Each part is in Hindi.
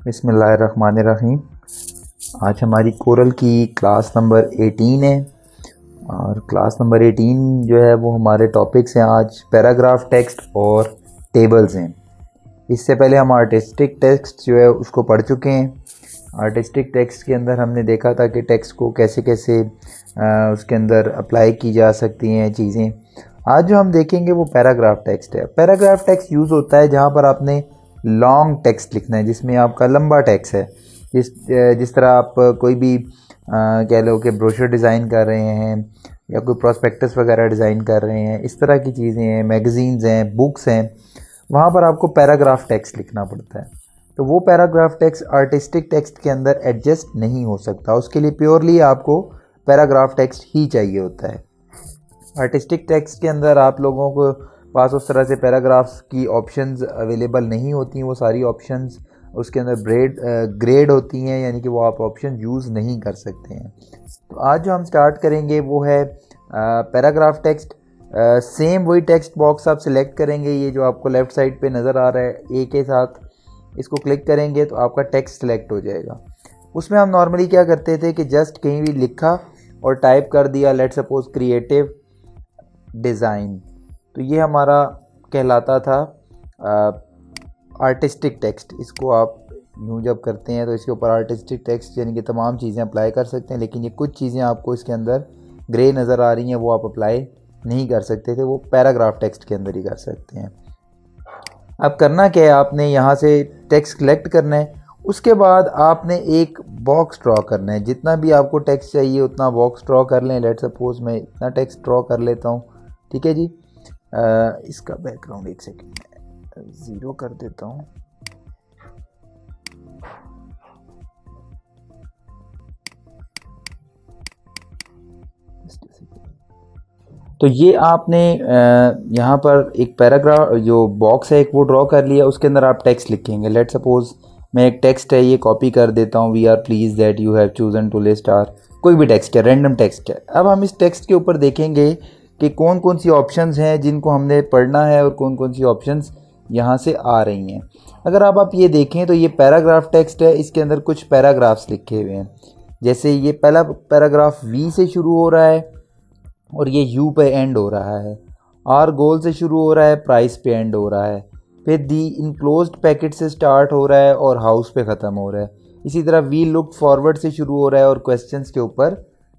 बिस्मिल्लाहिर्रहमानिर्रहीम। आज हमारी कोरल की क्लास नंबर 18 है और क्लास नंबर 18 जो है वो हमारे टॉपिक्स हैं आज पैराग्राफ टेक्स्ट और टेबल्स हैं। इससे पहले हम आर्टिस्टिक टेक्स्ट जो है उसको पढ़ चुके हैं। आर्टिस्टिक टेक्स्ट के अंदर हमने देखा था कि टेक्स्ट को कैसे कैसे उसके अंदर अप्लाई की जा सकती हैं चीज़ें। आज जो हम देखेंगे वो पैराग्राफ टेक्स्ट है। पैराग्राफ टेक्स्ट यूज़ होता है जहाँ पर आपने लॉन्ग टेक्स्ट लिखना है, जिसमें आपका लंबा टेक्स्ट है। जिस तरह आप कोई भी कह लो कि ब्रोशर डिज़ाइन कर रहे हैं या कोई प्रॉस्पेक्टस वगैरह डिज़ाइन कर रहे हैं, इस तरह की चीज़ें हैं, मैगज़ीन्स हैं, बुक्स हैं, वहाँ पर आपको पैराग्राफ टेक्स्ट लिखना पड़ता है। तो वो पैराग्राफ टेक्स्ट आर्टिस्टिक टेक्स्ट के अंदर एडजस्ट नहीं हो सकता, उसके लिए प्योरली आपको पैराग्राफ टेक्स्ट ही चाहिए होता है। आर्टिस्टिक टेक्स्ट के अंदर आप लोगों को पास उस तरह से पैराग्राफ्स की ऑप्शंस अवेलेबल नहीं होती हैं। वो सारी ऑप्शंस उसके अंदर ग्रेड होती हैं, यानी कि वो आप ऑप्शन यूज़ नहीं कर सकते हैं। तो आज जो हम स्टार्ट करेंगे वो है पैराग्राफ टेक्स्ट। सेम वही टेक्स्ट बॉक्स आप सिलेक्ट करेंगे, ये जो आपको लेफ़्ट साइड पे नज़र आ रहा है ए के साथ, इसको क्लिक करेंगे तो आपका टेक्स्ट सिलेक्ट हो जाएगा। उसमें हम नॉर्मली क्या करते थे कि जस्ट कहीं भी लिखा और टाइप कर दिया, लेट सपोज क्रिएटिव डिज़ाइन, तो ये हमारा कहलाता था आर्टिस्टिक टेक्स्ट। इसको आप यूँ जब करते हैं तो इसके ऊपर आर्टिस्टिक टेक्स्ट यानी कि तमाम चीज़ें अप्लाई कर सकते हैं, लेकिन ये कुछ चीज़ें आपको इसके अंदर ग्रे नज़र आ रही हैं वो आप अप्लाई नहीं कर सकते थे, वो पैराग्राफ टेक्स्ट के अंदर ही कर सकते हैं। अब करना क्या है, आपने यहाँ से टेक्स्ट सेलेक्ट करना है, उसके बाद आपने एक बॉक्स ड्रॉ करना है। जितना भी आपको टेक्स्ट चाहिए उतना बॉक्स ड्रॉ कर लें। लेट सपोज मैं इतना टेक्स्ट ड्रॉ कर लेता हूँ, ठीक है जी। इसका बैकग्राउंड एक सेकंड 0 कर देता हूँ। तो ये आपने यहाँ पर एक पैराग्राफ जो बॉक्स है एक वो ड्रॉ कर लिया, उसके अंदर आप टेक्स्ट लिखेंगे। लेट सपोज मैं एक टेक्स्ट है ये कॉपी कर देता हूँ, we are please that you have chosen to list are, कोई भी टेक्स्ट है, रैंडम टेक्स्ट है। अब हम इस टेक्स्ट के ऊपर देखेंगे कि कौन कौन सी ऑप्शंस हैं जिनको हमने पढ़ना है और कौन कौन सी ऑप्शंस यहाँ से आ रही हैं। अगर आप ये देखें तो ये पैराग्राफ टेक्स्ट है, इसके अंदर कुछ पैराग्राफ्स लिखे हुए हैं। जैसे ये पहला पैराग्राफ वी से शुरू हो रहा है और ये यू पे एंड हो रहा है, आर गोल से शुरू हो रहा है, प्राइस पे एंड हो रहा है, फिर दी इनक्लोज्ड पैकेट से स्टार्ट हो रहा है और हाउस पे ख़त्म हो रहा है। इसी तरह वी लुक फॉरवर्ड से शुरू हो रहा है और क्वेश्चंस के ऊपर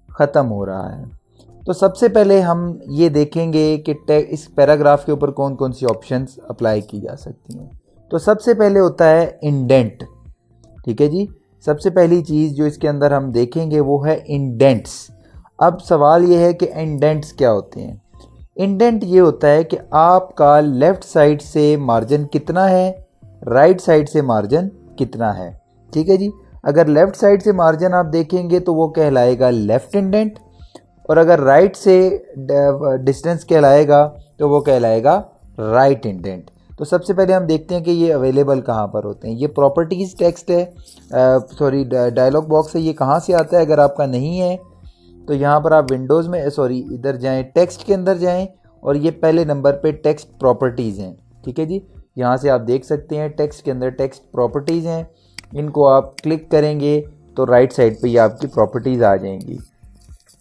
ख़त्म हो रहा है। तो सबसे पहले हम ये देखेंगे कि इस पैराग्राफ के ऊपर कौन कौन सी ऑप्शंस अप्लाई की जा सकती हैं। तो सबसे पहले होता है इंडेंट, ठीक है जी। सबसे पहली चीज़ जो इसके अंदर हम देखेंगे वो है इंडेंट्स। अब सवाल ये है कि इंडेंट्स क्या होते हैं। इंडेंट ये होता है कि आपका लेफ़्ट साइड से मार्जिन कितना है, राइट साइड से मार्जिन कितना है, ठीक है जी। अगर लेफ़्ट साइड से मार्जिन आप देखेंगे तो वो कहलाएगा लेफ़्ट इंडेंट, और अगर राइट से डिस्टेंस कहलाएगा तो वो कहलाएगा राइट इंडेंट। तो सबसे पहले हम देखते हैं कि ये अवेलेबल कहाँ पर होते हैं। ये प्रॉपर्टीज़ टेक्स्ट है, डायलॉग बॉक्स है, ये कहाँ से आता है। अगर आपका नहीं है तो यहाँ पर आप विंडोज़ में इधर जाएं, टेक्स्ट के अंदर जाएं और ये पहले नंबर पे टेक्स्ट प्रॉपर्टीज़ हैं, ठीक है जी। यहाँ से आप देख सकते हैं टेक्स्ट के अंदर टेक्स्ट प्रॉपर्टीज़ हैं, इनको आप क्लिक करेंगे तो राइट साइड पे ये आपकी प्रॉपर्टीज़ आ जाएंगी।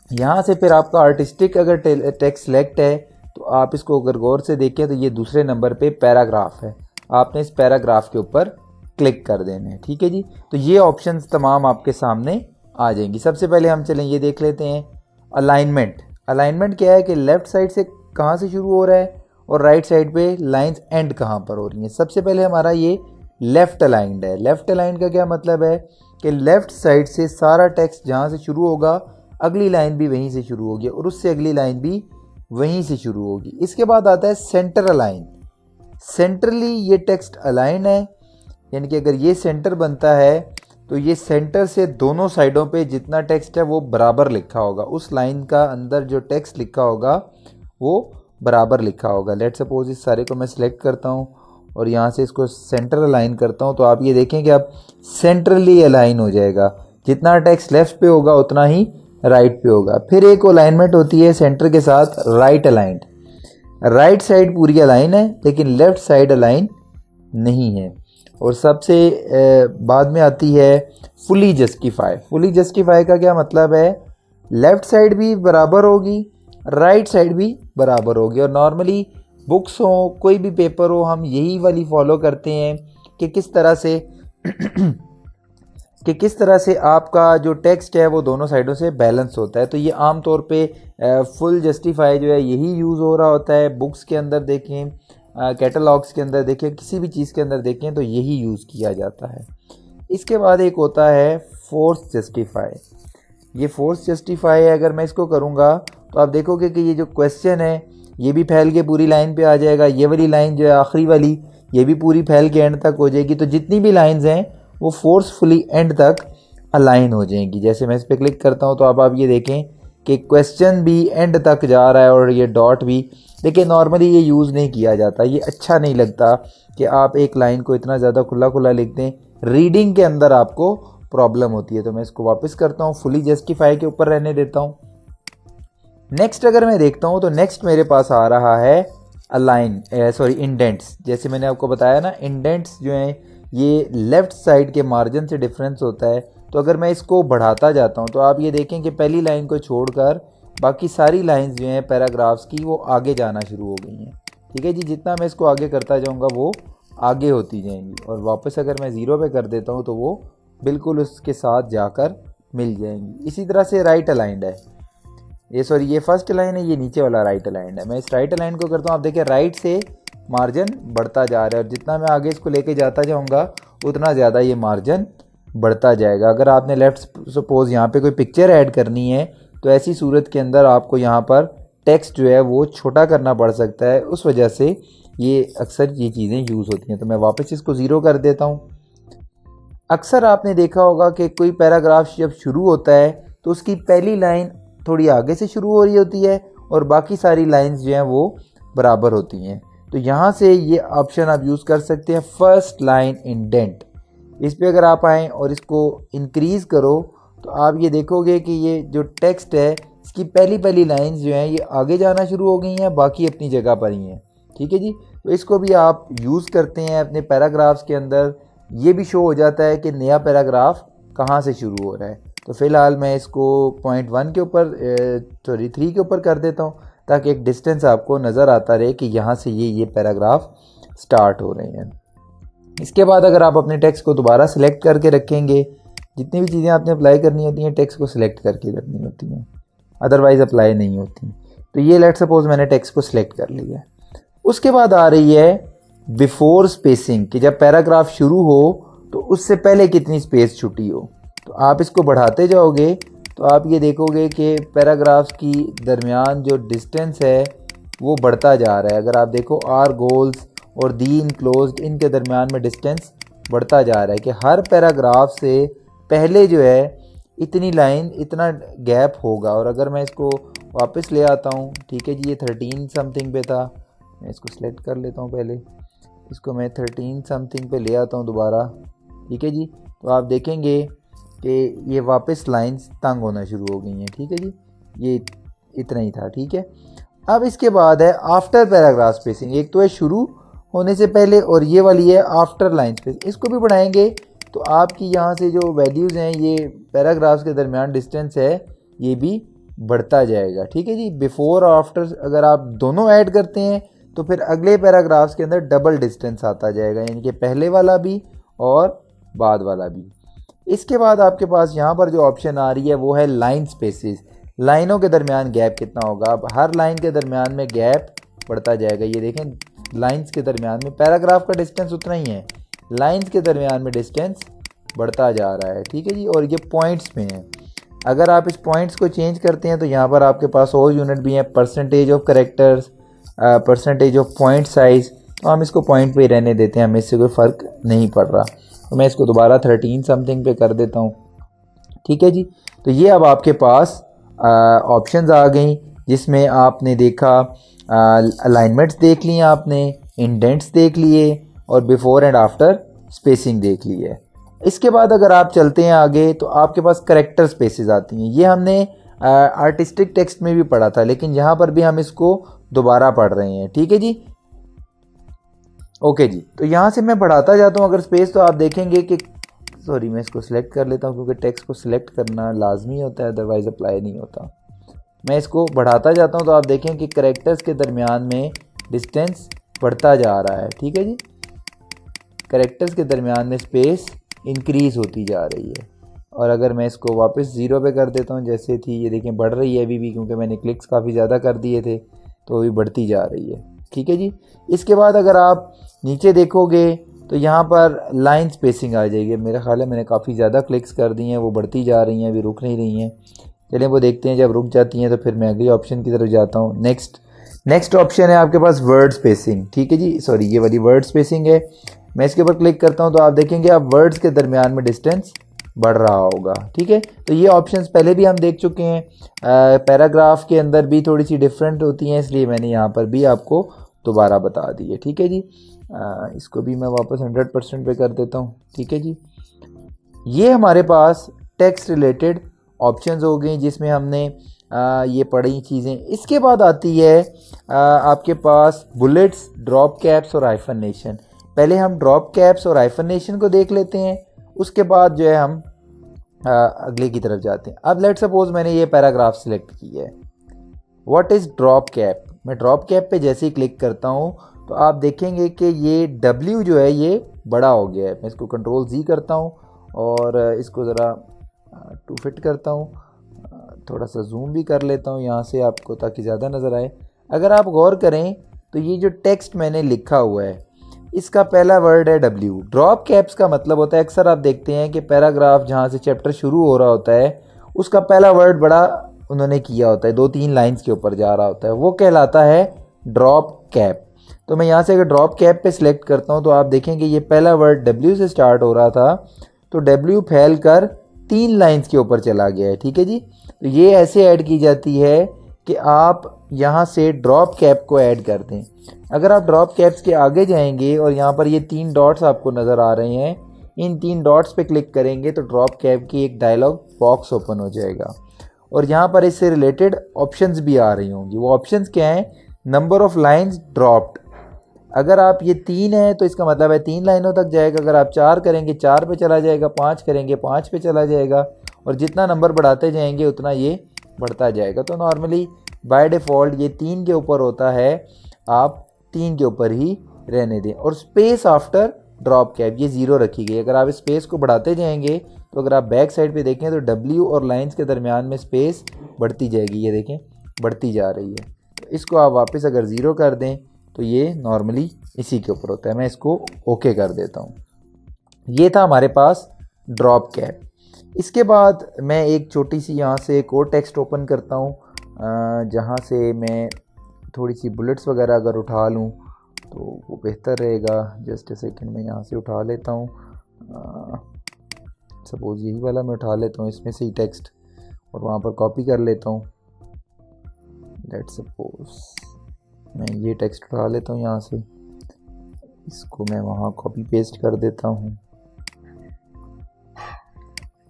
यहाँ से फिर आपका आर्टिस्टिक अगर टेक्स्ट सेलेक्ट है तो आप इसको अगर गौर से देखें तो ये दूसरे नंबर पे पैराग्राफ है, आपने इस पैराग्राफ के ऊपर क्लिक कर देना है, ठीक है जी। तो ये ऑप्शंस तमाम आपके सामने आ जाएंगी। सबसे पहले हम चलें ये देख लेते हैं अलाइनमेंट। अलाइनमेंट क्या है कि लेफ़्ट साइड से कहाँ से शुरू हो रहा है और राइट साइड पे लाइंस एंड कहाँ पर हो रही हैं। सबसे पहले हमारा ये लेफ़्ट अलाइंड है। लेफ़्ट अलाइंड का क्या मतलब है कि लेफ़्ट साइड से सारा टेक्स्ट जहाँ से शुरू होगा अगली लाइन भी वहीं से शुरू होगी और उससे अगली लाइन भी वहीं से शुरू होगी। इसके बाद आता है सेंटर अलाइन। सेंट्रली ये टेक्स्ट अलाइन है, यानी कि अगर ये सेंटर बनता है तो ये सेंटर से दोनों साइडों पे जितना टेक्स्ट है वो बराबर लिखा होगा, उस लाइन का अंदर जो टेक्स्ट लिखा होगा वो बराबर लिखा होगा। लेट सपोज इस सारे को मैं सिलेक्ट करता हूँ और यहाँ से इसको सेंटर अलाइन करता हूँ, तो आप ये देखें कि अब सेंट्रली अलाइन हो जाएगा। जितना टेक्स्ट लेफ्ट पे होगा उतना ही राइट पे होगा। फिर एक अलाइनमेंट होती है सेंटर के साथ राइट अलाइंड। राइट साइड पूरी अलाइन है लेकिन लेफ्ट साइड अलाइन नहीं है। और सबसे बाद में आती है फुली जस्टिफाई। फुली जस्टिफाई का क्या मतलब है, लेफ़्ट साइड भी बराबर होगी, राइट साइड भी बराबर होगी। और नॉर्मली बुक्स हो, कोई भी पेपर हो, हम यही वाली फॉलो करते हैं कि किस तरह से कि किस तरह से आपका जो टेक्स्ट है वो दोनों साइडों से बैलेंस होता है। तो ये आम तौर पे फुल जस्टिफाई जो है यही यूज़ हो रहा होता है। बुक्स के अंदर देखें, कैटलॉग्स के अंदर देखें, किसी भी चीज़ के अंदर देखें तो यही यूज़ किया जाता है। इसके बाद एक होता है फोर्स जस्टिफाई। ये फोर्स जस्टिफाई है, अगर मैं इसको करूँगा तो आप देखोगे कि ये जो क्वेश्चन है ये भी फैल के पूरी लाइन पे आ जाएगा। ये वाली लाइन जो है आखिरी वाली, ये भी पूरी फैल के एंड तक हो जाएगी। तो जितनी भी लाइंस हैं वो फोर्सफुली एंड तक अलाइन हो जाएंगी। जैसे मैं इस पर क्लिक करता हूँ तो अब आप ये देखें कि क्वेश्चन भी एंड तक जा रहा है और ये डॉट भी। देखिए नॉर्मली ये यूज़ नहीं किया जाता, ये अच्छा नहीं लगता कि आप एक लाइन को इतना ज़्यादा खुला खुला लिख दें, रीडिंग के अंदर आपको प्रॉब्लम होती है। तो मैं इसको वापस करता हूँ, फुली जस्टिफाई के ऊपर रहने देता हूँ। नेक्स्ट अगर मैं देखता हूँ तो नेक्स्ट मेरे पास आ रहा है अलाइन इंडेंट्स। जैसे मैंने आपको बताया ना, इंडेंट्स जो हैं ये लेफ़्ट साइड के मार्जिन से डिफरेंस होता है। तो अगर मैं इसको बढ़ाता जाता हूँ तो आप ये देखें कि पहली लाइन को छोड़कर बाकी सारी लाइंस जो हैं पैराग्राफ्स की वो आगे जाना शुरू हो गई हैं। ठीक है जी, जितना मैं इसको आगे करता जाऊँगा वो आगे होती जाएंगी। और वापस अगर मैं ज़ीरो पे कर देता हूँ तो वो बिल्कुल उसके साथ जाकर मिल जाएंगी। इसी तरह से राइट अलाइंड है, ये फर्स्ट लाइन है, ये नीचे वाला राइट अलाइंड है। मैं इस राइट अलाइंड को करता हूँ, आप देखिए राइट से मार्जिन बढ़ता जा रहा है और जितना मैं आगे इसको लेके जाता जाऊँगा उतना ज़्यादा ये मार्जिन बढ़ता जाएगा। अगर आपने लेफ़्ट सपोज़ यहाँ पे कोई पिक्चर ऐड करनी है तो ऐसी सूरत के अंदर आपको यहाँ पर टेक्स्ट जो है वो छोटा करना पड़ सकता है, उस वजह से ये अक्सर ये चीज़ें यूज़ होती हैं। तो मैं वापस इसको ज़ीरो कर देता हूँ। अक्सर आपने देखा होगा कि कोई पैराग्राफ जब शुरू होता है तो उसकी पहली लाइन थोड़ी आगे से शुरू हो रही होती है और बाकी सारी लाइंस जो हैं वो बराबर होती हैं। तो यहाँ से ये ऑप्शन आप यूज़ कर सकते हैं, फर्स्ट लाइन इंडेंट। इस पर अगर आप आएँ और इसको इंक्रीज़ करो तो आप ये देखोगे कि ये जो टेक्स्ट है इसकी पहली पहली लाइंस जो हैं ये आगे जाना शुरू हो गई हैं, बाकी अपनी जगह पर ही हैं। ठीक है जी, तो इसको भी आप यूज़ करते हैं अपने पैराग्राफ्स के अंदर। ये भी शो हो जाता है कि नया पैराग्राफ कहाँ से शुरू हो रहा है। तो फ़िलहाल मैं इसको पॉइंट 1 के ऊपर 3 के ऊपर कर देता हूँ ताकि एक डिस्टेंस आपको नज़र आता रहे कि यहाँ से ये पैराग्राफ स्टार्ट हो रहे हैं। इसके बाद अगर आप अपने टेक्स्ट को दोबारा सेलेक्ट करके रखेंगे, जितनी भी चीज़ें आपने अप्लाई करनी होती हैं टेक्स्ट को सिलेक्ट करके करनी होती हैं, अदरवाइज़ अप्लाई नहीं होती। तो ये लेट सपोज़ मैंने टेक्स्ट को सिलेक्ट कर लिया। उसके बाद आ रही है बिफोर स्पेसिंग, कि जब पैराग्राफ शुरू हो तो उससे पहले कितनी स्पेस छुटी हो। तो आप इसको बढ़ाते जाओगे तो आप ये देखोगे कि पैराग्राफ्स की दरमियान जो डिस्टेंस है वो बढ़ता जा रहा है। अगर आप देखो आर गोल्स और दी इनक्लोज्ड, इनके दरमियान में डिस्टेंस बढ़ता जा रहा है कि हर पैराग्राफ से पहले जो है इतनी लाइन, इतना गैप होगा। और अगर मैं इसको वापस ले आता हूँ, ठीक है जी, ये 13 समथिंग पे था, मैं इसको सिलेक्ट कर लेता हूँ पहले, इसको मैं 13 समथिंग पे ले आता हूँ दोबारा। ठीक है जी, तो आप देखेंगे कि ये वापस लाइंस तंग होना शुरू हो गई हैं। ठीक है जी, ये इतना ही था। ठीक है, अब इसके बाद है आफ्टर पैराग्राफ स्पेसिंग। एक तो है शुरू होने से पहले और ये वाली है आफ्टर लाइन स्पेसिंग। इसको भी बढ़ाएंगे तो आपकी यहाँ से जो वैल्यूज़ हैं, ये पैराग्राफ्स के दरमियान डिस्टेंस है, ये भी बढ़ता जाएगा। ठीक है जी, बिफोर और आफ्टर अगर आप दोनों ऐड करते हैं तो फिर अगले पैराग्राफ्स के अंदर डबल डिस्टेंस आता जाएगा, यानी कि पहले वाला भी और बाद वाला भी। इसके बाद आपके पास यहाँ पर जो ऑप्शन आ रही है वो है लाइन स्पेसिस। लाइनों के दरमियान गैप कितना होगा। अब हर लाइन के दरमियान में गैप बढ़ता जाएगा। ये देखें लाइंस के दरमियान में पैराग्राफ का डिस्टेंस उतना ही है, लाइंस के दरमियान में डिस्टेंस बढ़ता जा रहा है। ठीक है जी, और ये पॉइंट्स में है। अगर आप इस पॉइंट्स को चेंज करते हैं तो यहाँ पर आपके पास और यूनिट भी है, percentage of characters, percentage of point size. तो हम इसको पॉइंट पे ही रहने देते हैं, हमें इससे कोई फ़र्क नहीं पड़ रहा। तो मैं इसको दोबारा 13 समथिंग पे कर देता हूँ। ठीक है जी, तो ये अब आपके पास ऑप्शंस आ गई जिसमें आपने देखा अलाइनमेंट्स देख लिए, आपने इंडेंट्स देख लिए और बिफोर एंड आफ्टर स्पेसिंग देख ली है। इसके बाद अगर आप चलते हैं आगे तो आपके पास करेक्टर स्पेसेस आती हैं। ये हमने आर्टिस्टिक टेक्स्ट में भी पढ़ा था, लेकिन यहाँ पर भी हम इसको दोबारा पढ़ रहे हैं। ठीक है जी, ओके जी, तो यहाँ से मैं बढ़ाता जाता हूँ अगर स्पेस, तो आप देखेंगे कि सॉरी मैं इसको सिलेक्ट कर लेता हूँ क्योंकि टेक्स्ट को सिलेक्ट करना लाजमी होता है, अदरवाइज़ अप्लाई नहीं होता। मैं इसको बढ़ाता जाता हूँ तो आप देखें कि करेक्टर्स के दरमियान में डिस्टेंस बढ़ता जा रहा है। ठीक है जी, करेक्टर्स के दरमियान में स्पेस इंक्रीज़ होती जा रही है। और अगर मैं इसको वापस ज़ीरो पे कर देता हूँ जैसे थी, ये देखें बढ़ रही है अभी भी, क्योंकि मैंने क्लिक्स काफ़ी ज़्यादा कर दिए थे तो अभी बढ़ती जा रही है। ठीक है जी, इसके बाद अगर आप नीचे देखोगे तो यहाँ पर लाइन स्पेसिंग आ जाएगी। मेरा ख्याल है मैंने काफ़ी ज़्यादा क्लिक्स कर दी हैं, वो बढ़ती जा रही हैं, अभी रुक नहीं रही हैं। चलिए वो देखते हैं, जब रुक जाती हैं तो फिर मैं अगले ऑप्शन की तरफ जाता हूँ। नेक्स्ट ऑप्शन है आपके पास वर्ड स्पेसिंग। ठीक है जी, सॉरी ये वाली वर्ड स्पेसिंग है। मैं इसके ऊपर क्लिक करता हूँ तो आप देखेंगे आप वर्ड्स के दरमियान में डिस्टेंस बढ़ रहा होगा। ठीक है, तो ये ऑप्शंस पहले भी हम देख चुके हैं, पैराग्राफ के अंदर भी थोड़ी सी डिफरेंट होती हैं, इसलिए मैंने यहाँ पर भी आपको दोबारा बता दी है। ठीक है जी, इसको भी मैं वापस 100% पे कर देता हूँ। ठीक है जी, ये हमारे पास टेक्स्ट रिलेटेड ऑप्शंस हो गई जिसमें हमने ये पढ़ी चीज़ें। इसके बाद आती है आपके पास बुलेट्स, ड्रॉप कैप्स और हाइफनेशन। पहले हम ड्रॉप कैप्स और हाइफनेशन को देख लेते हैं, उसके बाद जो है हम अगले की तरफ जाते हैं। अब लेट सपोज मैंने ये पैराग्राफ सिलेक्ट की है, व्हाट इज़ ड्रॉप कैप। मैं ड्रॉप कैप पे जैसे ही क्लिक करता हूँ तो आप देखेंगे कि ये W जो है ये बड़ा हो गया है। मैं इसको कंट्रोल Z करता हूँ और इसको ज़रा टू फिट करता हूँ, थोड़ा सा जूम भी कर लेता हूँ यहाँ से आपको ताकि ज़्यादा नज़र आए। अगर आप गौर करें तो ये जो टेक्स्ट मैंने लिखा हुआ है इसका पहला वर्ड है W। ड्रॉप कैप्स का मतलब होता है, अक्सर आप देखते हैं कि पैराग्राफ जहाँ से चैप्टर शुरू हो रहा होता है उसका पहला वर्ड बड़ा उन्होंने किया होता है, 2-3 लाइंस के ऊपर जा रहा होता है, वो कहलाता है ड्रॉप कैप। तो मैं यहाँ से अगर ड्रॉप कैप पे सिलेक्ट करता हूँ तो आप देखेंगे ये पहला वर्ड W से स्टार्ट हो रहा था तो W फैल कर 3 लाइंस के ऊपर चला गया है। ठीक है जी, तो ये ऐसे ऐड की जाती है कि आप यहाँ से ड्रॉप कैप को ऐड कर दें। अगर आप ड्रॉप कैप्स के आगे जाएंगे और यहाँ पर ये 3 डॉट्स आपको नज़र आ रहे हैं, इन 3 डॉट्स पे क्लिक करेंगे तो ड्रॉप कैप की एक डायलॉग बॉक्स ओपन हो जाएगा और यहाँ पर इससे रिलेटेड ऑप्शंस भी आ रही होंगी। वो ऑप्शंस क्या हैं? Number of lines dropped. अगर आप ये 3 है तो इसका मतलब है 3 लाइनों तक जाएगा। अगर आप 4 करेंगे 4 पे चला जाएगा, 5 करेंगे 5 पे चला जाएगा और जितना नंबर बढ़ाते जाएंगे उतना ये बढ़ता जाएगा। तो नॉर्मली बाय डिफ़ॉल्ट ये 3 के ऊपर होता है, आप 3 के ऊपर ही रहने दें। और स्पेस आफ्टर ड्रॉप कैप ये 0 रखी गई। अगर आप स्पेस को बढ़ाते जाएंगे तो अगर आप बैक साइड पे देखें तो W और लाइंस के दरमियान में स्पेस बढ़ती जाएगी, ये देखें बढ़ती जा रही है। तो इसको आप वापस अगर 0 कर दें तो ये नॉर्मली इसी के ऊपर होता है। मैं इसको ओके कर देता हूँ। ये था हमारे पास ड्रॉप कैप। इसके बाद मैं एक छोटी सी यहाँ से एक और टेक्स्ट ओपन करता हूँ जहाँ से मैं थोड़ी सी बुलेट्स वगैरह अगर उठा लूँ तो वो बेहतर रहेगा। जस्ट ए सेकंड में यहाँ से उठा लेता हूँ, सपोज़ यही वाला मैं उठा लेता हूँ इसमें से ही टेक्स्ट और वहाँ पर कॉपी कर लेता हूँ। लेट्स सपोज मैं ये टेक्स्ट उठा लेता हूँ यहाँ से, इसको मैं वहाँ कॉपी पेस्ट कर देता हूँ,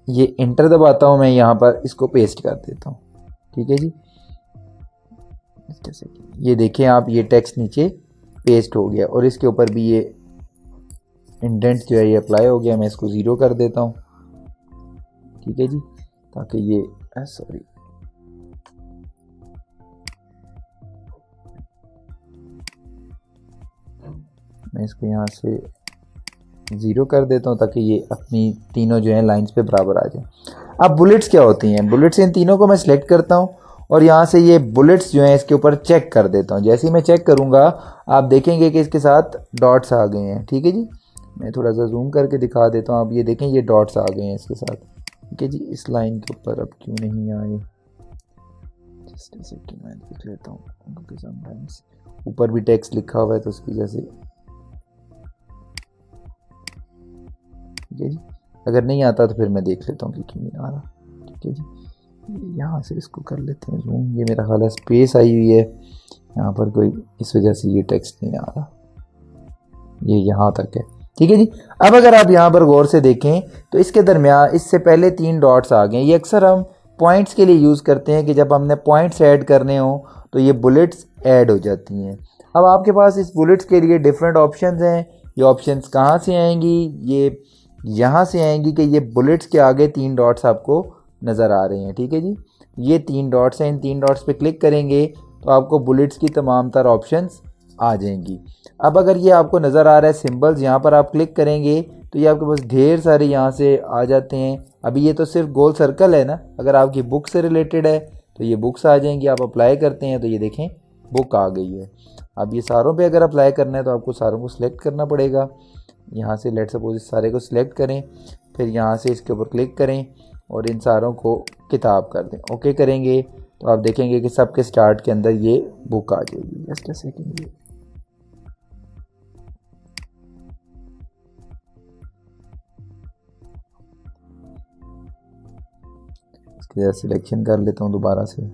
ये इंटर दबाता हूँ, मैं यहाँ पर इसको पेस्ट कर देता हूँ। ठीक है जी, जैसे ये देखें आप ये टेक्स्ट नीचे पेस्ट हो गया और इसके ऊपर भी ये इंडेंट जो है ये अप्लाई हो गया। मैं इसको 0 कर देता हूँ। ठीक है जी, ताकि ये सॉरी मैं इसको यहाँ से 0 कर देता हूँ ताकि ये अपनी तीनों जो हैं लाइंस पे बराबर आ जाए। अब बुलेट्स क्या होती हैं? बुलेट्स इन तीनों को मैं सिलेक्ट करता हूँ और यहाँ से ये बुलेट्स जो हैं इसके ऊपर चेक कर देता हूँ। जैसे ही मैं चेक करूँगा आप देखेंगे कि इसके साथ डॉट्स आ गए हैं। ठीक है जी, मैं थोड़ा सा जूम करके दिखा देता हूँ, आप ये देखें ये डॉट्स आ गए हैं इसके साथ। ठीक है जी, इस लाइन के ऊपर अब क्यों नहीं आए, जस्ट ए सेकंड मैं देख लेता हूँ क्योंकि समटाइम्स ऊपर भी टेक्स्ट लिखा हुआ है तो उसकी वजह से। ठीक है जी, अगर नहीं आता तो फिर मैं देख लेता हूँ कि क्यों नहीं आ रहा। ठीक है जी, यहाँ से इसको कर लेते हैं जूम, ये मेरा ख्याल है स्पेस आई हुई है यहाँ पर कोई, इस वजह से ये टेक्स्ट नहीं आ रहा, ये यहाँ तक है। ठीक है जी, अब अगर आप यहाँ पर गौर से देखें तो इसके दरमियान इससे पहले 3 डॉट्स आ गए। ये अक्सर हम पॉइंट्स के लिए यूज़ करते हैं कि जब हमने पॉइंट्स ऐड करने हो तो ये बुलेट्स ऐड हो जाती हैं। अब आपके पास इस बुलेट्स के लिए डिफरेंट ऑप्शंस हैं। ये ऑप्शंस कहाँ से आएंगी, ये यहाँ से आएंगी कि ये बुलेट्स के आगे 3 डॉट्स आपको नज़र आ रहे हैं, ठीक है जी। ये 3 डॉट्स हैं, इन 3 डॉट्स पे क्लिक करेंगे तो आपको बुलेट्स की तमाम तर ऑप्शंस आ जाएंगी। अब अगर ये आपको नज़र आ रहा है सिंबल्स, यहाँ पर आप क्लिक करेंगे तो ये आपके पास ढेर सारे यहाँ से आ जाते हैं। अभी ये तो सिर्फ गोल सर्कल है ना, अगर आपकी बुक से रिलेटेड है तो ये बुक्स आ जाएंगी। आप अप्लाई करते हैं तो ये देखें बुक आ गई है। अब ये सारों पे अगर अप्लाई करना है तो आपको सारों को सिलेक्ट करना पड़ेगा। यहाँ से लेट्स सपोज इस सारे को सिलेक्ट करें, फिर यहाँ से इसके ऊपर क्लिक करें और इन सारों को किताब कर दें। ओके करेंगे तो आप देखेंगे कि सबके स्टार्ट के अंदर ये बुक आ जाएगी। जस्ट अ सेकेंड, इसकी सिलेक्शन कर लेता हूँ दोबारा से।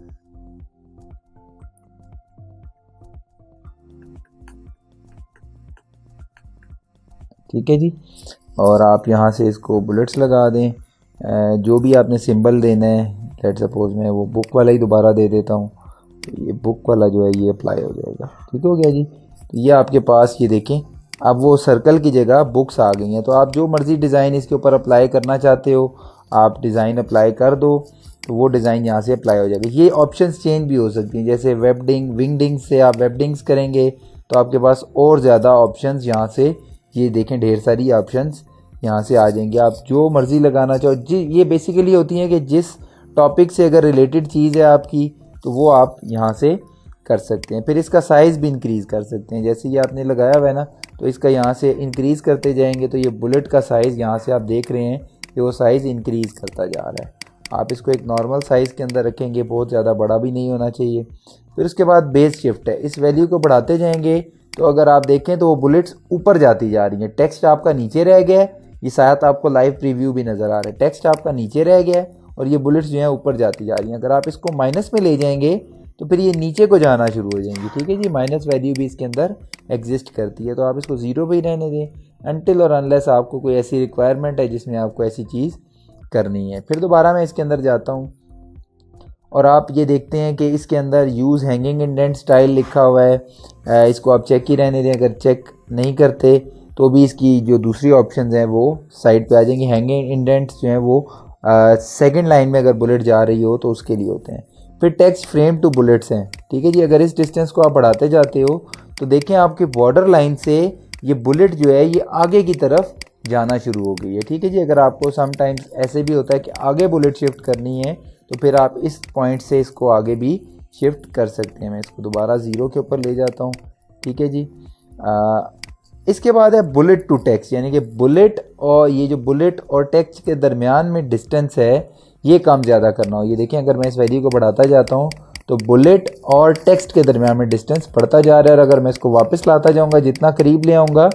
ठीक है जी, और आप यहाँ से इसको बुलेट्स लगा दें। जो भी आपने सिंबल देना है, लेट सपोज मैं वो बुक वाला ही दोबारा दे देता हूँ, तो ये बुक वाला जो है ये अप्लाई हो जाएगा। ठीक हो गया जी। तो ये आपके पास ये देखें अब वो सर्कल की जगह बुक्स आ गई हैं। तो आप जो मर्ज़ी डिज़ाइन इसके ऊपर अप्लाई करना चाहते हो आप डिज़ाइन अप्लाई कर दो, तो वो डिज़ाइन यहाँ से अप्लाई हो जाएगा। ये ऑप्शंस चेंज भी हो सकती हैं, जैसे वेबडिंग विंगडिंग से आप वेबडिंग्स करेंगे तो आपके पास और ज़्यादा ऑप्शंस यहाँ से, ये देखें ढेर सारी ऑप्शंस यहाँ से आ जाएंगे। आप जो मर्ज़ी लगाना चाहो जी। ये बेसिकली होती हैं कि जिस टॉपिक से अगर रिलेटेड चीज़ है आपकी तो वो आप यहाँ से कर सकते हैं। फिर इसका साइज़ भी इंक्रीज़ कर सकते हैं। जैसे ये आपने लगाया हुआ है ना, तो इसका यहाँ से इंक्रीज़ करते जाएंगे तो ये बुलेट का साइज़ यहाँ से आप देख रहे हैं कि वो साइज़ इंक्रीज़ करता जा रहा है। आप इसको एक नॉर्मल साइज़ के अंदर रखेंगे, बहुत ज़्यादा बड़ा भी नहीं होना चाहिए। फिर उसके बाद बेस शिफ्ट है, इस वैल्यू को बढ़ाते जाएंगे तो अगर आप देखें तो वो बुलेट्स ऊपर जाती जा रही हैं। टेक्स्ट आपका नीचे रह गया है, ये शायद आपको लाइव प्रीव्यू भी नज़र आ रहा है। टेक्स्ट आपका नीचे रह गया है और ये बुलेट्स जो हैं ऊपर जाती जा रही हैं। अगर आप इसको माइनस में ले जाएंगे तो फिर ये नीचे को जाना शुरू हो जाएंगी। ठीक है जी, माइनस वैल्यू भी इसके अंदर एग्जिस्ट करती है। तो आप इसको 0 पे ही रहने दें अनटिल और अनलेस आपको कोई ऐसी रिक्वायरमेंट है जिसमें आपको ऐसी चीज़ करनी है। फिर दोबारा मैं इसके अंदर जाता हूँ और आप ये देखते हैं कि इसके अंदर यूज़ हैंगिंग इंडेंट स्टाइल लिखा हुआ है। इसको आप चेक ही रहने दें। अगर चेक नहीं करते तो भी इसकी जो दूसरी ऑप्शंस हैं वो साइड पे आ जाएंगी। हैंगिंग इंडेंट्स जो हैं वो सेकंड लाइन में अगर बुलेट जा रही हो तो उसके लिए होते हैं। फिर टेक्स्ट फ्रेम टू बुलेट्स हैं। ठीक है जी, अगर इस डिस्टेंस को आप बढ़ाते जाते हो तो देखें आपकी बॉर्डर लाइन से ये बुलेट जो है ये आगे की तरफ जाना शुरू हो गई है। ठीक है जी, अगर आपको समटाइम्स ऐसे भी होता है कि आगे बुलेट शिफ्ट करनी है तो फिर आप इस पॉइंट से इसको आगे भी शिफ्ट कर सकते हैं। मैं इसको दोबारा 0 के ऊपर ले जाता हूँ। ठीक है जी। इसके बाद है बुलेट टू टेक्स्ट, यानी कि बुलेट और ये जो बुलेट और टेक्स्ट के दरमियान में डिस्टेंस है ये कम ज़्यादा करना हो। ये देखें अगर मैं इस वैल्यू को बढ़ाता जाता हूँ तो बुलेट और टेक्स्ट के दरमियान में डिस्टेंस बढ़ता जा रहा है। और अगर मैं इसको वापस लाता जाऊँगा, जितना करीब ले आऊँगा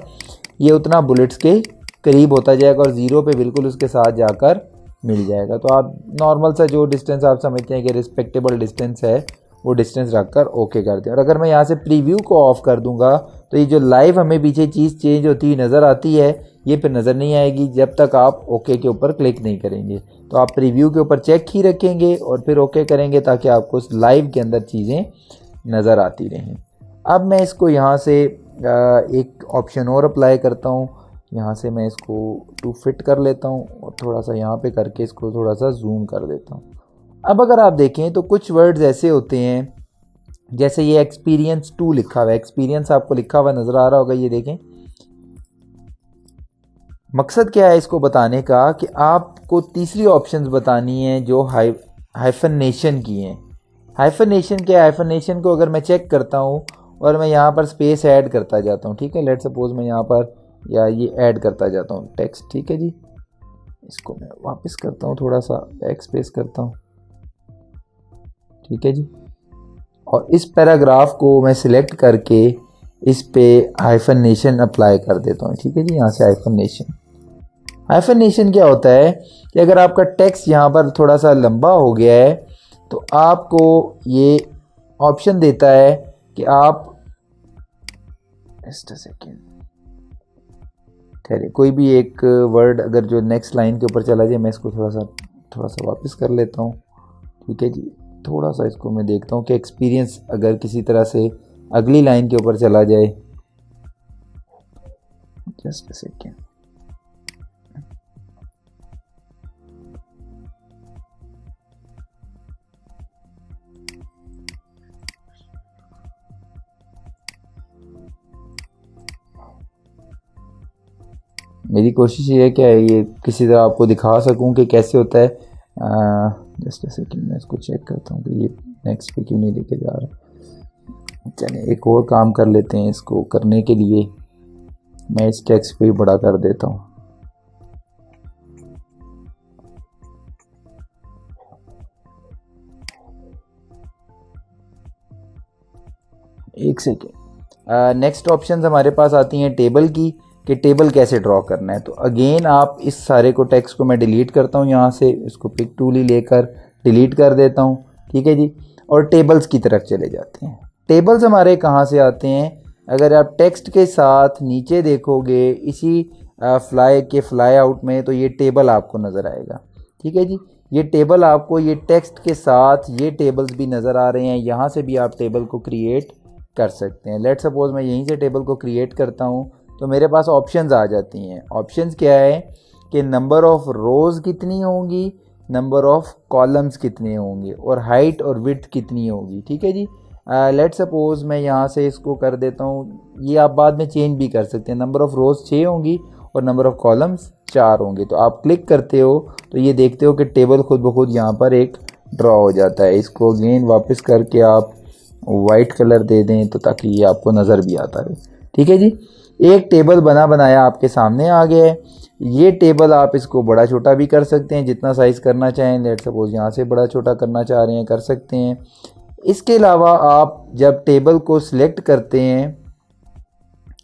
ये उतना बुलेट्स के करीब होता जाएगा और 0 पे बिल्कुल उसके साथ जाकर मिल जाएगा। तो आप नॉर्मल सा जो डिस्टेंस आप समझते हैं कि रिस्पेक्टेबल डिस्टेंस है वो डिस्टेंस रखकर ओके कर दें। और अगर मैं यहाँ से प्रीव्यू को ऑफ कर दूंगा तो ये जो लाइव हमें पीछे चीज़ चेंज होती हुई नज़र आती है ये फिर नज़र नहीं आएगी जब तक आप ओके के ऊपर क्लिक नहीं करेंगे। तो आप प्रीव्यू के ऊपर चेक ही रखेंगे और फिर ओके करेंगे ताकि आपको उस लाइव के अंदर चीज़ें नज़र आती रहें। अब मैं इसको यहाँ से एक ऑप्शन और अप्लाई करता हूँ। यहाँ से मैं इसको टू फिट कर लेता हूँ और थोड़ा सा यहाँ पे करके इसको थोड़ा सा जूम कर देता हूँ। अब अगर आप देखें तो कुछ वर्ड्स ऐसे होते हैं, जैसे ये एक्सपीरियंस 2 लिखा हुआ है। एक्सपीरियंस आपको लिखा हुआ नज़र आ रहा होगा, ये देखें। मकसद क्या है इसको बताने का कि आपको तीसरी ऑप्शंस बतानी है जो हाइफनेशन की हैं। हाइफनेशन क्या है? हाइफनेशन को अगर मैं चेक करता हूँ और मैं यहाँ पर स्पेस ऐड करता जाता हूँ, ठीक है, लेट सपोज मैं यहाँ पर या ये ऐड करता जाता हूँ टेक्स्ट। ठीक है जी, इसको मैं वापस करता हूँ, थोड़ा सा बैक स्पेस करता हूँ। ठीक है जी, और इस पैराग्राफ को मैं सिलेक्ट करके इस पे हाइफनेशन अप्लाई कर देता हूँ। ठीक है जी, यहाँ से हाइफनेशन। हाइफनेशन क्या होता है कि अगर आपका टेक्स्ट यहाँ पर थोड़ा सा लंबा हो गया है तो आपको ये ऑप्शन देता है कि आप जस्ट अ सेकेंड ठहरे, कोई भी एक वर्ड अगर जो नेक्स्ट लाइन के ऊपर चला जाए, मैं इसको थोड़ा सा वापस कर लेता हूँ। ठीक है जी, थोड़ा सा इसको मैं देखता हूँ कि एक्सपीरियंस अगर किसी तरह से अगली लाइन के ऊपर चला जाए। Just a second. मेरी कोशिश ये है कि ये किसी तरह आपको दिखा सकूं कि कैसे होता है। जस्ट अ सेकेंड, मैं इसको चेक करता हूँ कि ये नेक्स्ट पे क्यों नहीं लेके जा रहा। चलिए एक और काम कर लेते हैं। इसको करने के लिए मैं इस टेक्स्ट को ही बड़ा कर देता हूँ। एक सेकेंड। नेक्स्ट ऑप्शन हमारे पास आती हैं टेबल की, कि टेबल कैसे ड्रॉ करना है। तो अगेन आप इस सारे को टेक्स्ट को मैं डिलीट करता हूँ यहाँ से, इसको पिक टूल ही लेकर डिलीट कर देता हूँ, ठीक है जी। और टेबल्स की तरफ चले जाते हैं। टेबल्स हमारे कहाँ से आते हैं? अगर आप टेक्स्ट के साथ नीचे देखोगे इसी फ्लाई के फ्लाई आउट में, तो ये टेबल आपको नज़र आएगा, ठीक है जी। ये टेबल आपको ये टेक्स्ट के साथ ये टेबल्स भी नज़र आ रहे हैं। यहाँ से भी आप टेबल को क्रिएट कर सकते हैं। लेट सपोज मैं यहीं से टेबल को क्रिएट करता हूँ, तो मेरे पास ऑप्शंस आ जाती हैं। ऑप्शंस क्या है कि नंबर ऑफ़ रोज़ कितनी होंगी, नंबर ऑफ़ कॉलम्स कितने होंगे, और हाइट और विड्थ कितनी होगी, ठीक है जी। लेट सपोज मैं यहाँ से इसको कर देता हूँ। ये आप बाद में चेंज भी कर सकते हैं। नंबर ऑफ़ रोज़ 6 होंगी और नंबर ऑफ़ कॉलम्स 4 होंगे। तो आप क्लिक करते हो तो ये देखते हो कि टेबल खुद ब खुद यहाँ पर एक ड्रॉ हो जाता है। इसको अगेन वापस करके आप वाइट कलर दे दें तो ताकि ये आपको नज़र भी आता रहे, ठीक है जी। एक टेबल बना बनाया आपके सामने आ गया है। ये टेबल आप इसको बड़ा छोटा भी कर सकते हैं, जितना साइज़ करना चाहें। लेट सपोज यहाँ से बड़ा छोटा करना चाह रहे हैं, कर सकते हैं। इसके अलावा आप जब टेबल को सिलेक्ट करते हैं,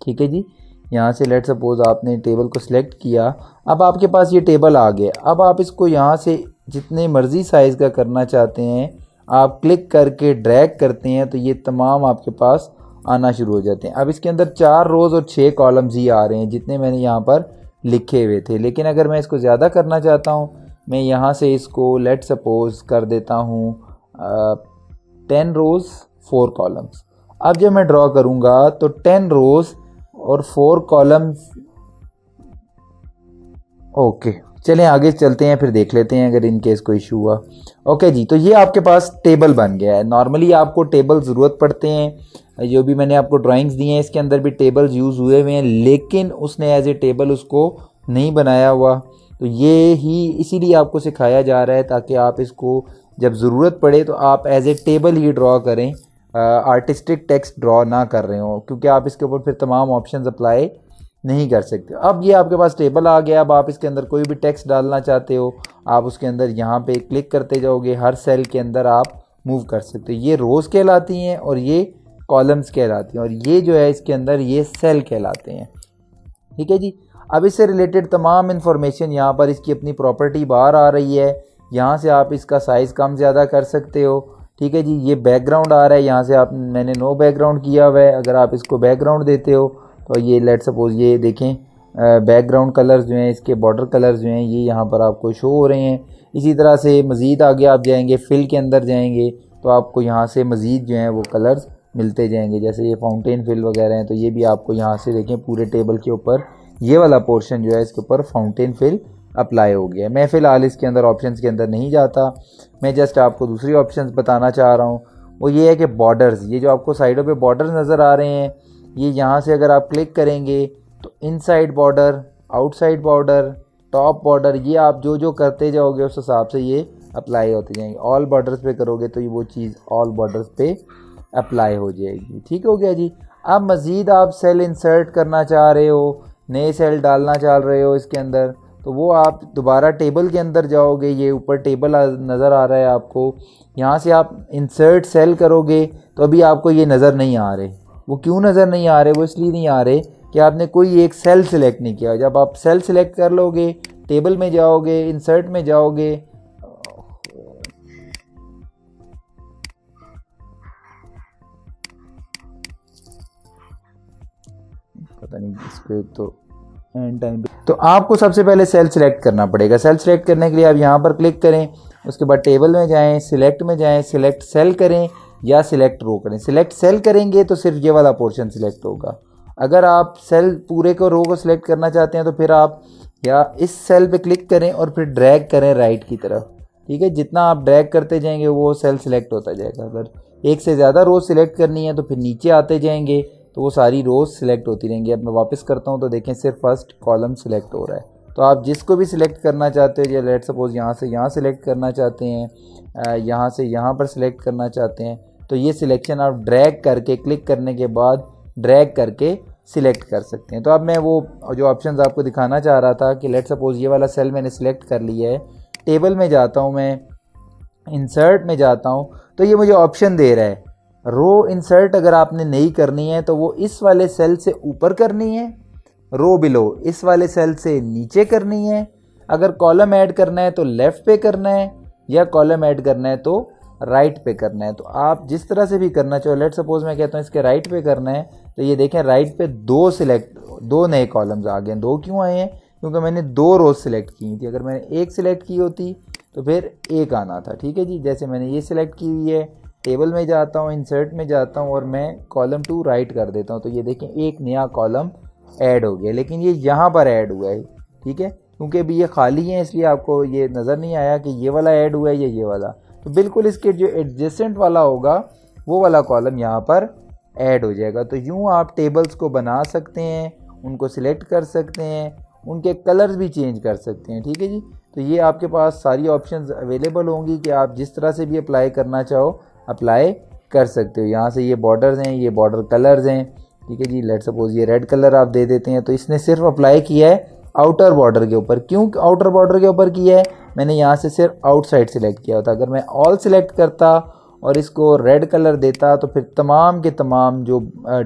ठीक है जी, यहाँ से लेट सपोज आपने टेबल को सिलेक्ट किया, अब आपके पास ये टेबल आ गया। अब आप इसको यहाँ से जितने मर्ज़ी साइज़ का करना चाहते हैं आप क्लिक करके ड्रैग करते हैं, तो ये तमाम आपके पास आना शुरू हो जाते हैं। अब इसके अंदर 4 रोज़ और 6 कॉलम्स ही आ रहे हैं जितने मैंने यहाँ पर लिखे हुए थे। लेकिन अगर मैं इसको ज़्यादा करना चाहता हूँ, मैं यहाँ से इसको लेट सपोज कर देता हूँ 10 रोज़ 4 कॉलम्स। अब जब मैं ड्रॉ करूँगा तो 10 रोज़ और 4 कॉलम्स। ओके, चलें आगे चलते हैं, फिर देख लेते हैं अगर इन केस कोई इशू हुआ। ओके जी, तो ये आपके पास टेबल बन गया है। नॉर्मली आपको टेबल ज़रूरत पड़ते हैं, जो भी मैंने आपको ड्राइंग्स दी हैं इसके अंदर भी टेबल्स यूज़ हुए हुए हैं, लेकिन उसने एज ए टेबल उसको नहीं बनाया हुआ। तो ये ही इसीलिए आपको सिखाया जा रहा है ताकि आप इसको जब ज़रूरत पड़े तो आप एज ए टेबल ही ड्रॉ करें, आर्टिस्टिक टेक्स्ट ड्रॉ ना कर रहे हो, क्योंकि आप इसके ऊपर फिर तमाम ऑप्शंस अप्लाई नहीं कर सकते। अब ये आपके पास टेबल आ गया। अब आप इसके अंदर कोई भी टेक्स्ट डालना चाहते हो, आप उसके अंदर यहाँ पे क्लिक करते जाओगे, हर सेल के अंदर आप मूव कर सकते हो। ये रोज़ कहलाती हैं और ये कॉलम्स कहलाती हैं, और ये जो है इसके अंदर ये सेल कहलाते हैं, ठीक है जी। अब इससे रिलेटेड तमाम इन्फॉर्मेशन यहाँ पर इसकी अपनी प्रॉपर्टी बाहर आ रही है। यहाँ से आप इसका साइज़ कम ज़्यादा कर सकते हो, ठीक है जी। ये बैकग्राउंड आ रहा है, यहाँ से आप मैंने नो बैकग्राउंड किया हुआ है। अगर आप इसको बैकग्राउंड देते हो तो ये लेट सपोज ये देखें बैकग्राउंड कलर्स जो हैं, इसके बॉर्डर कलर्स जो हैं ये यहाँ पर आपको शो हो रहे हैं। इसी तरह से मज़ीद आगे आप जाएंगे, फिल के अंदर जाएंगे तो आपको यहाँ से मज़ीद जो हैं वो कलर्स मिलते जाएंगे। जैसे ये फाउंटेन फिल वगैरह हैं, तो ये भी आपको यहाँ से देखें पूरे टेबल के ऊपर ये वाला पोर्शन जो है इसके ऊपर फाउंटेन फिल अप्लाई हो गया है। मैं फ़िलहाल इसके अंदर ऑप्शंस के अंदर नहीं जाता, मैं जस्ट आपको दूसरी ऑप्शंस बताना चाह रहा हूँ। वो ये है कि बॉर्डर्स, ये जो आपको साइडों पे बॉर्डर्स नज़र आ रहे हैं, ये यहाँ से अगर आप क्लिक करेंगे तो inside border, outside border, top border, ये आप जो जो करते जाओगे उस हिसाब से ये अप्लाई होते जाएंगे। ऑल बॉर्डर्स पे करोगे तो ये वो चीज़ ऑल बॉर्डर्स पे अप्लाई हो जाएगी, ठीक हो गया जी। अब मज़ीद आप सेल इंसर्ट करना चाह रहे हो, नए सेल डालना चाह रहे हो इसके अंदर, तो वो आप दोबारा टेबल के अंदर जाओगे। ये ऊपर टेबल नज़र आ रहा है आपको, यहाँ से आप इंसर्ट सेल करोगे तो अभी आपको ये नज़र नहीं आ रहे। वो क्यों नज़र नहीं आ रहे? वो इसलिए नहीं आ रहे कि आपने कोई एक सेल सिलेक्ट नहीं किया। जब आप सेल सिलेक्ट कर लोगे, टेबल में जाओगे, इंसर्ट में जाओगे, पता नहीं इसको तो एंड टाइम पे, तो आपको सबसे पहले सेल सिलेक्ट करना पड़ेगा। सेल सिलेक्ट करने के लिए आप यहाँ पर क्लिक करें, उसके बाद टेबल में जाएं, सिलेक्ट में जाएं, सिलेक्ट सेल करें। या सिलेक्ट रो करें। सिलेक्ट सेल करेंगे तो सिर्फ ये वाला पोर्शन सिलेक्ट होगा। अगर आप सेल पूरे को रो को सिलेक्ट करना चाहते हैं तो फिर आप या इस सेल पे क्लिक करें और फिर ड्रैग करें राइट की तरफ, ठीक है। जितना आप ड्रैग करते जाएंगे वो सेल सिलेक्ट होता जाएगा। अगर एक से ज़्यादा रोज सिलेक्ट करनी है तो फिर नीचे आते जाएंगे तो वो सारी रोज सिलेक्ट होती रहेंगी। अब मैं वापस करता हूँ तो देखें सिर्फ फर्स्ट कॉलम सिलेक्ट हो रहा है। तो आप जिसको भी सिलेक्ट करना चाहते हो, या लेट सपोज यहाँ से यहाँ सिलेक्ट करना चाहते हैं, यहाँ से यहाँ पर सिलेक्ट करना चाहते हैं, तो ये सिलेक्शन आप ड्रैग करके क्लिक करने के बाद ड्रैग करके सिलेक्ट कर सकते हैं। तो अब मैं वो जो ऑप्शंस आपको दिखाना चाह रहा था कि लेट सपोज ये वाला सेल मैंने सिलेक्ट कर लिया है, टेबल में जाता हूँ, मैं इंसर्ट में जाता हूँ तो ये मुझे ऑप्शन दे रहा है रो इंसर्ट अगर आपने नहीं करनी है तो वो इस वाले सेल से ऊपर करनी है, रो बिलो इस वाले सेल से नीचे करनी है, अगर कॉलम ऐड करना है तो लेफ़्ट पे करना है, या कॉलम ऐड करना है तो राइट पे करना है। तो आप जिस तरह से भी करना चाहो, लेट सपोज मैं कहता हूँ इसके राइट पे करना है तो ये देखें राइट पे दो नए कॉलम्स आ गए। दो क्यों आए हैं? क्योंकि मैंने दो रोज सिलेक्ट की थी। अगर मैंने एक सिलेक्ट की होती तो फिर एक आना था, ठीक है जी। जैसे मैंने ये सिलेक्ट की हुई है, टेबल में जाता हूँ, इंसर्ट में जाता हूँ और मैं कॉलम टू राइट कर देता हूँ तो ये देखें एक नया कॉलम ऐड हो गया, लेकिन ये यहाँ पर ऐड हुआ है, ठीक है, क्योंकि अभी ये खाली है इसलिए आपको ये नज़र नहीं आया कि ये वाला ऐड हुआ है या ये वाला। तो बिल्कुल इसके जो एडजेसेंट वाला होगा वो वाला कॉलम यहाँ पर ऐड हो जाएगा। तो यूँ आप टेबल्स को बना सकते हैं, उनको सिलेक्ट कर सकते हैं, उनके कलर्स भी चेंज कर सकते हैं, ठीक है जी। तो ये आपके पास सारी ऑप्शंस अवेलेबल होंगी कि आप जिस तरह से भी अप्लाई करना चाहो अप्लाई कर सकते हो। यहाँ से ये बॉर्डर्स हैं, ये बॉर्डर कलर्स हैं, ठीक है जी। लेट सपोज ये रेड कलर आप दे देते हैं तो इसने सिर्फ अप्लाई किया है आउटर बॉर्डर के ऊपर। क्यों आउटर बॉर्डर के ऊपर किया है? मैंने यहाँ से सिर्फ आउटसाइड सिलेक्ट किया होता। अगर मैं ऑल सिलेक्ट करता और इसको रेड कलर देता तो फिर तमाम के तमाम जो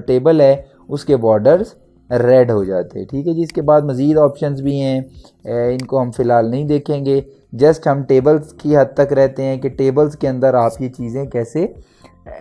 टेबल है उसके बॉर्डर्स रेड हो जाते हैं, ठीक है जी। इसके बाद मज़ीद ऑप्शंस भी हैं, इनको हम फ़िलहाल नहीं देखेंगे। जस्ट हम टेबल्स की हद तक रहते हैं कि टेबल्स के अंदर आप ये चीज़ें कैसे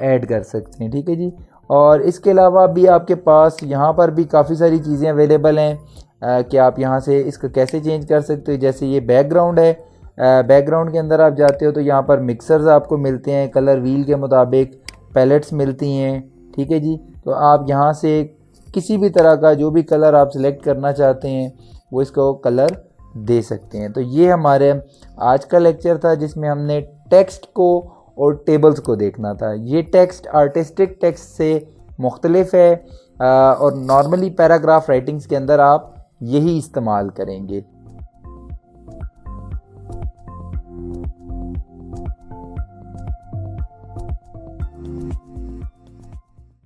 ऐड कर सकते हैं, ठीक है जी। और इसके अलावा भी आपके पास यहाँ पर भी काफ़ी सारी चीज़ें अवेलेबल हैं कि आप यहाँ से इसको कैसे चेंज कर सकते हो। जैसे ये बैकग्राउंड है, बैकग्राउंड के अंदर आप जाते हो तो यहाँ पर मिक्सर्स आपको मिलते हैं, कलर व्हील के मुताबिक पैलेट्स मिलती हैं, ठीक है जी। तो आप यहाँ से किसी भी तरह का जो भी कलर आप सिलेक्ट करना चाहते हैं वो इसको कलर दे सकते हैं। तो ये हमारे आज का लेक्चर था जिसमें हमने टेक्स्ट को और टेबल्स को देखना था। ये टेक्स्ट आर्टिस्टिक टेक्स्ट से मुख्तलिफ है और नॉर्मली पैराग्राफ राइटिंग्स के अंदर आप यही इस्तेमाल करेंगे।